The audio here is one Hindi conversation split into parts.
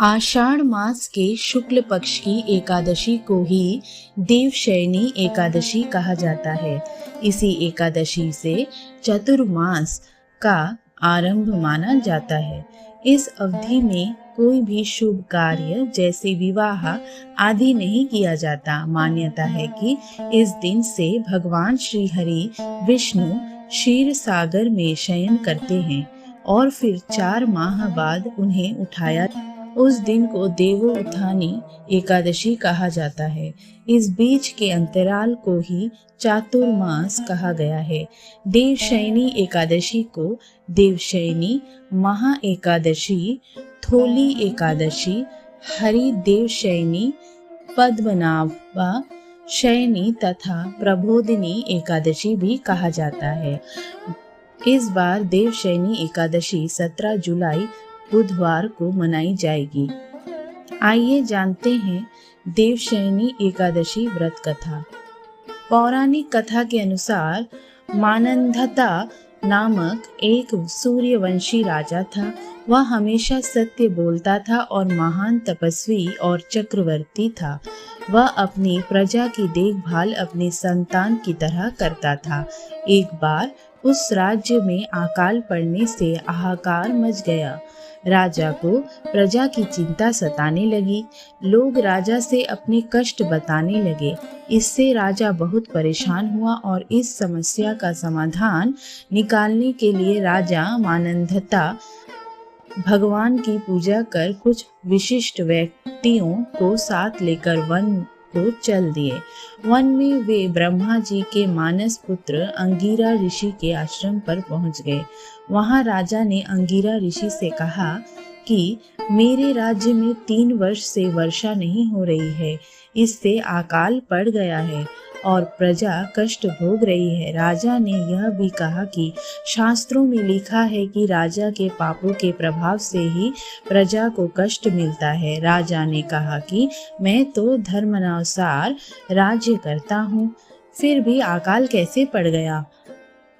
आषाढ़ मास के शुक्ल पक्ष की एकादशी को ही देवशयनी एकादशी कहा जाता है। इसी एकादशी से चतुर्मास का आरंभ माना जाता है। इस अवधि में कोई भी शुभ कार्य जैसे विवाह आदि नहीं किया जाता। मान्यता है कि इस दिन से भगवान श्री हरि विष्णु क्षीर सागर में शयन करते हैं और फिर 4 माह बाद उन्हें उठाया। उस दिन को देवोत्थानी एकादशी कहा जाता है। इस बीच के अंतराल को ही चातुर्मास कहा गया है। देवशयनी एकादशी को देवशयनी, महा एकादशी, थोली एकादशी, हरि देवशयनी, पद्मनाभा शयनी तथा प्रबोधिनी एकादशी भी कहा जाता है। इस बार देवशयनी एकादशी 17 जुलाई बुधवार को मनाई जाएगी। आइए जानते हैं देवशयनी एकादशी व्रत कथा। पौराणिक कथा के अनुसार मानंधता नामक एक सूर्यवंशी राजा था। वह हमेशा सत्य बोलता था और महान तपस्वी और चक्रवर्ती था। वह अपनी प्रजा की देखभाल अपने संतान की तरह करता था। एक बार उस राज्य में अकाल पड़ने से हाहाकार मच गया। राजा को प्रजा की चिंता सताने लगी। लोग राजा से अपने कष्ट बताने लगे। इससे राजा बहुत परेशान हुआ और इस समस्या का समाधान निकालने के लिए राजा मानंधता भगवान की पूजा कर कुछ विशिष्ट व्यक्तियों को साथ लेकर वन को चल दिए। वन में वे ब्रह्मा जी के मानस पुत्र अंगिरा ऋषि के आश्रम पर पहुंच गए। वहां राजा ने अंगिरा ऋषि से कहा कि मेरे राज्य में 3 वर्ष से वर्षा नहीं हो रही है। इससे अकाल पड़ गया है और प्रजा कष्ट भोग रही है। राजा ने यह भी कहा कि शास्त्रों में लिखा है कि राजा के पापों के प्रभाव से ही प्रजा को कष्ट मिलता है। राजा ने कहा कि मैं तो धर्मानुसार राज्य करता हूँ, फिर भी अकाल कैसे पड़ गया?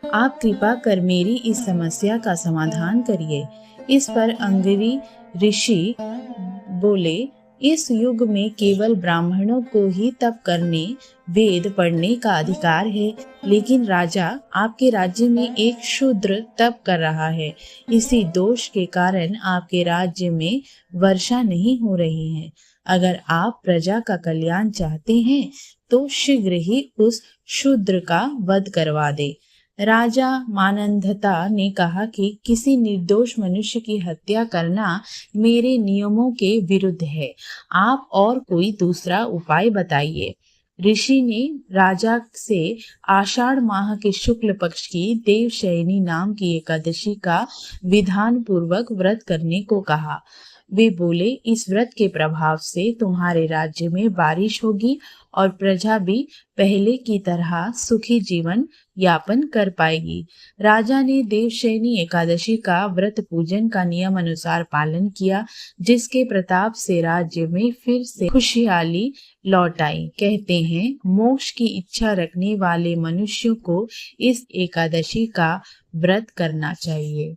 आप कृपा कर मेरी इस समस्या का समाधान करिए। इस पर अंगिरी ऋषि बोले, इस युग में केवल ब्राह्मणों को ही तप करने, वेद पढ़ने का अधिकार है। लेकिन राजा, आपके राज्य में एक शूद्र तप कर रहा है। इसी दोष के कारण आपके राज्य में वर्षा नहीं हो रही है। अगर आप प्रजा का कल्याण चाहते हैं तो शीघ्र ही उस शूद्र का वध करवा दे। राजा मानंधता ने कहा कि किसी निर्दोष मनुष्य की हत्या करना मेरे नियमों के विरुद्ध है। आप और कोई दूसरा उपाय बताइए। ऋषि ने राजा से आषाढ़ माह के शुक्ल पक्ष की देवशयनी नाम की एकादशी का विधान पूर्वक व्रत करने को कहा। वे बोले, इस व्रत के प्रभाव से तुम्हारे राज्य में बारिश होगी और प्रजा भी पहले की तरह सुखी जीवन यापन कर पाएगी। राजा ने देवशयनी एकादशी का व्रत पूजन का नियम अनुसार पालन किया, जिसके प्रताप से राज्य में फिर से खुशहाली लौट आई। कहते हैं, मोक्ष की इच्छा रखने वाले मनुष्यों को इस एकादशी का व्रत करना चाहिए।